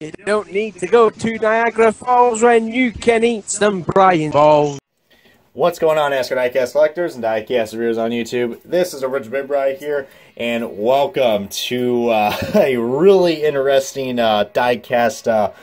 You don't need to go to Niagara Falls when you can eat some Brian balls. What's going on, NASCAR diecast collectors and diecast reviewers on YouTube? This is Rich Big Bry here, and welcome to a really interesting diecast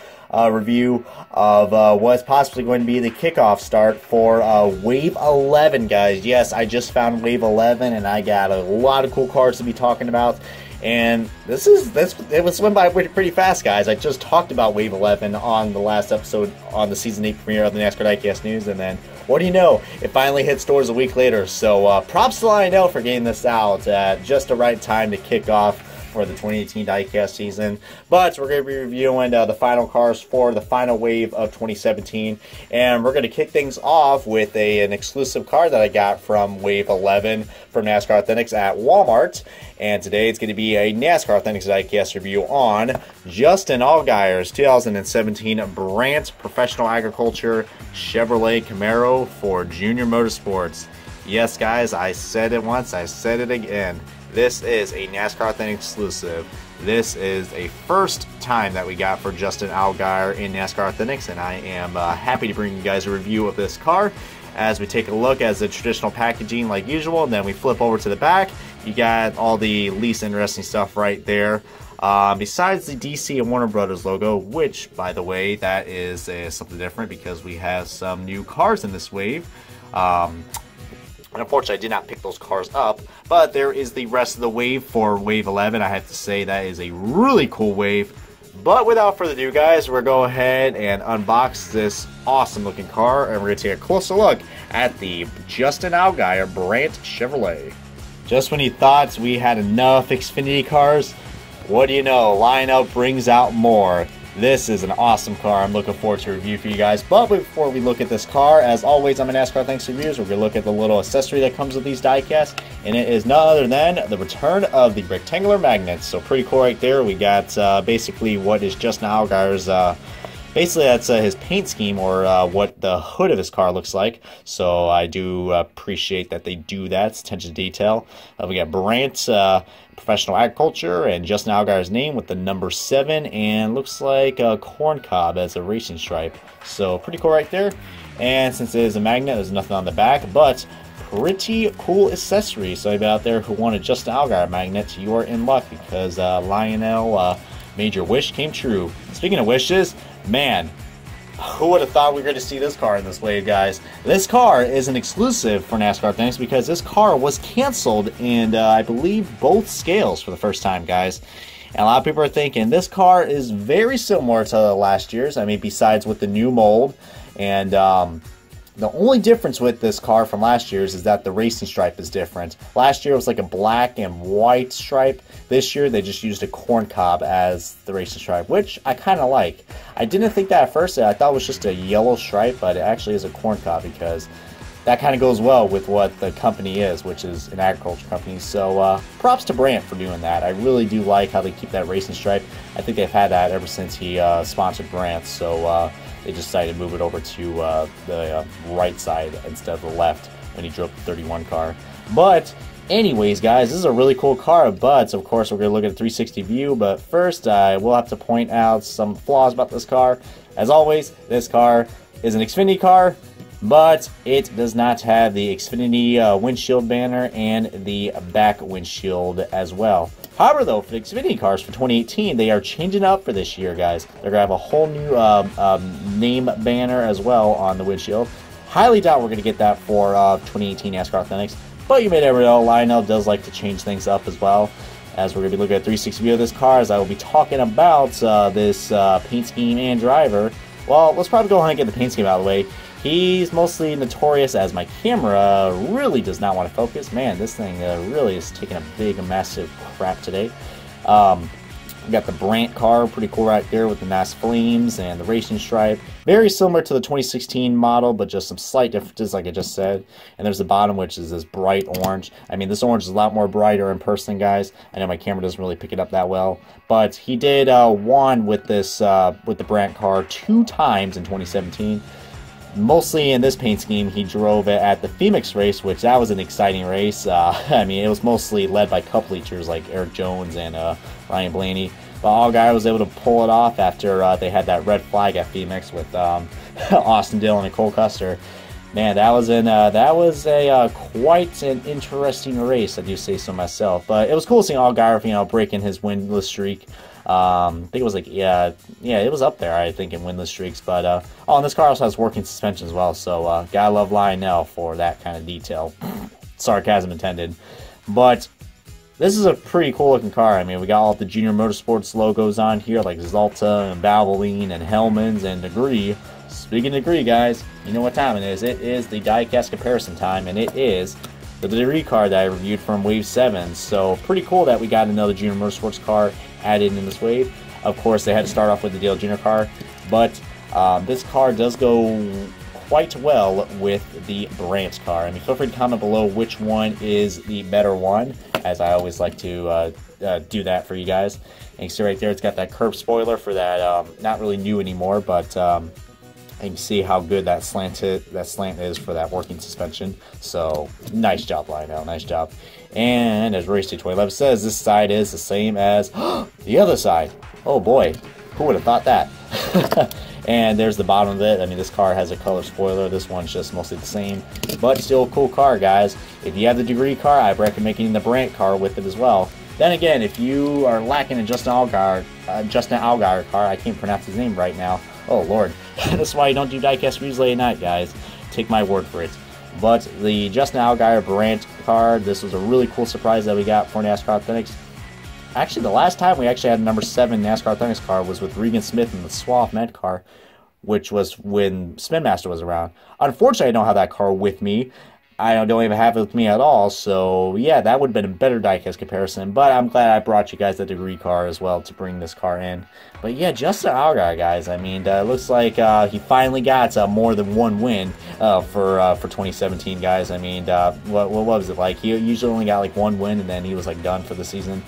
review of what's possibly going to be the kickoff start for Wave 11, guys. Yes, I just found Wave 11, and I got a lot of cool cars to be talking about. And it went by pretty fast, guys. I just talked about Wave 11 on the last episode on the Season 8 premiere of the NASCAR Diecast News, and then, what do you know, it finally hit stores a week later. So props to Lionel for getting this out at just the right time to kick off for the 2018 diecast season. But we're going to be reviewing the final cars for the final wave of 2017, and we're going to kick things off with an exclusive car that I got from Wave 11 from NASCAR Authentics at Walmart. And today it's going to be a NASCAR Authentics diecast review on Justin Allgaier's 2017 Brandt Professional Agriculture Chevrolet Camaro for Junior Motorsports. Yes, guys, I said it once, I said it again. This is a NASCAR Authentic exclusive. This is a first time that we got for Justin Allgaier in NASCAR Authentics, and I am happy to bring you guys a review of this car as we take a look at the traditional packaging like usual, and then we flip over to the back. You got all the least interesting stuff right there. Besides the DC and Warner Brothers logo, which, by the way, that is something different because we have some new cars in this wave. And unfortunately, I did not pick those cars up, but there is the rest of the wave for Wave 11. I have to say that is a really cool wave. But without further ado, guys, we're going to go ahead and unbox this awesome looking car, and we're going to take a closer look at the Justin Allgaier Brandt Chevrolet. Just when you thought we had enough Xfinity cars, what do you know? Lionel brings out more. This is an awesome car. I'm looking forward to review for you guys. But before we look at this car, as always, I'm a NASCAR Thanks Reviews. We're going to look at the little accessory that comes with these diecasts, and it is none other than the return of the rectangular magnets. So pretty cool right there. We got basically what is Justin Allgaier's, basically that's his paint scheme, or what the hood of his car looks like. So I do appreciate that they do that. It's attention to detail. We got Brandt Professional Agriculture and Justin Allgaier's name with the number 7, and looks like a corn cob as a racing stripe. So pretty cool right there. And since it is a magnet, there's nothing on the back, but pretty cool accessory. So anybody out there who wanted Justin Allgaier magnet, you are in luck because Lionel made your wish came true. Speaking of wishes, man, who would have thought we were going to see this car in this wave, guys? This car is an exclusive for NASCAR Thanks because this car was canceled in, I believe, both scales for the first time, guys. And a lot of people are thinking this car is very similar to last year's. I mean, besides with the new mold. And the only difference with this car from last year's is that the racing stripe is different. Last year it was like a black and white stripe. This year they just used a corn cob as the racing stripe, which I kind of like. I didn't think that at first. I thought it was just a yellow stripe, but it actually is a corn cob because that kind of goes well with what the company is, which is an agriculture company. So props to Brandt for doing that. I really do like how they keep that racing stripe. I think they've had that ever since he sponsored Brandt. So they just decided to move it over to the right side instead of the left when he drove the 31 car. But anyways, guys, this is a really cool car, but of course we're going to look at a 360 view. But first, I will have to point out some flaws about this car. As always, this car is an Xfinity car, but it does not have the Xfinity windshield banner and the back windshield as well. However, though, for the Xfinity cars for 2018, they are changing up for this year, guys. They're going to have a whole new name banner as well on the windshield. Highly doubt we're going to get that for 2018 NASCAR Authentics, but you may never know. Lionel does like to change things up as well, as we're going to be looking at a 360 view of this car, as I will be talking about this paint scheme and driver. Well, let's probably go ahead and get the paint scheme out of the way. He's mostly notorious as my camera really does not want to focus. Man, this thing really is taking a big, massive crap today. We got the Brandt car, pretty cool right there with the nice flames and the racing stripe. Very similar to the 2016 model, but just some slight differences like I just said. And there's the bottom, which is this bright orange. I mean, this orange is a lot more brighter in person, guys. I know my camera doesn't really pick it up that well. But he did won with this with the Brandt car 2 times in 2017. Mostly in this paint scheme, he drove it at the Phoenix race, which that was an exciting race. I mean, it was mostly led by cup leechers like Eric Jones and Ryan Blaney. but Allgaier was able to pull it off after they had that red flag at Phoenix with Austin Dillon and Cole Custer. Man, that was quite an interesting race, I do say so myself. But it was cool seeing Allgaier, breaking his winless streak. I think it was like, yeah, it was up there, I think, in winless streaks. But, and this car also has working suspension as well, so gotta love Lionel for that kind of detail. Sarcasm intended. But this is a pretty cool looking car. I mean, we got all the Junior Motorsports logos on here, like Zalta and Valvoline and Hellmann's and Degree. Speaking of Degree, guys, you know what time it is. It is the diecast comparison time, and it is the Degree car that I reviewed from Wave 7. So pretty cool that we got another Junior Motorsports car added in this wave. Of course, they had to start off with the Dale Jr. car, but this car does go quite well with the Brandt car. I mean, feel free to comment below which one is the better one, as I always like to do that for you guys. And you can see right there, it's got that curb spoiler for that, not really new anymore, but you can see how good that slant is for that working suspension. So nice job, Lionel, nice job. And as Race Day 2011 says, this side is the same as the other side. Oh boy, who would have thought that? And there's the bottom of it. I mean, this car has a color spoiler. This one's just mostly the same, but still a cool car, guys. If you have the Degree car, I recommend making the Brandt car with it as well. Then again, if you are lacking a Justin Allgaier car, I can't pronounce his name right now. Oh lord, that's why you don't do diecast reviews late at night, guys. Take my word for it. But the Justin Allgaier Brandt car, this was a really cool surprise that we got for NASCAR Authentics. Actually, the last time we actually had a number 7 NASCAR Authentics car was with Regan Smith in the Swaff Med car, which was when Spin Master was around. Unfortunately, I don't have that car with me. I don't even have it with me at all, so yeah, that would have been a better diecast comparison, but I'm glad I brought you guys the Degree car as well to bring this car in. But yeah, Justin Allgaier, guys, I mean, it looks like he finally got more than one win for 2017, guys. I mean, what was it like? He usually only got like one win, and then he was like done for the season.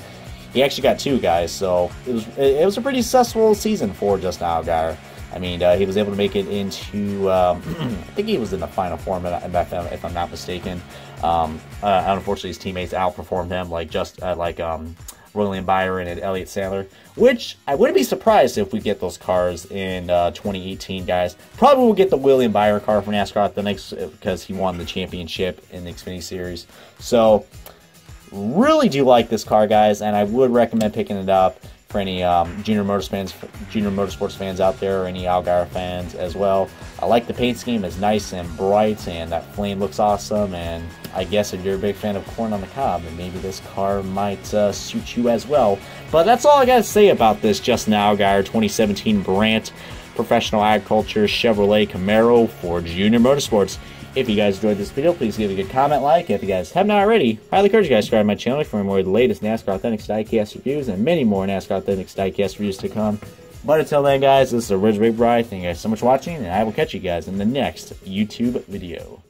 He actually got 2, guys, so it was a pretty successful season for Justin Allgaier. I mean, he was able to make it into, I think he was in the final four, if I'm not mistaken. Unfortunately, his teammates outperformed him, like William Byron and Elliott Sadler, which I wouldn't be surprised if we get those cars in 2018, guys. Probably we'll get the William Byron car from NASCAR Authentics because he won the championship in the Xfinity Series. So, really do like this car, guys, and I would recommend picking it up for any Junior Motorsports fans out there, or any Allgaier fans as well. I like the paint scheme. It's nice and bright, and that flame looks awesome. And I guess if you're a big fan of corn on the cob, then maybe this car might suit you as well. But that's all I got to say about this Justin Allgaier 2017 Brandt Professional Agriculture Chevrolet Camaro for Junior Motorsports. If you guys enjoyed this video, please give it a good comment, like. If you guys haven't already, highly encourage you guys to subscribe to my channel for more of the latest NASCAR Authentics diecast reviews and many more NASCAR Authentics diecast reviews to come. But until then, guys, this is Original Big Bri. Thank you guys so much for watching, and I will catch you guys in the next YouTube video.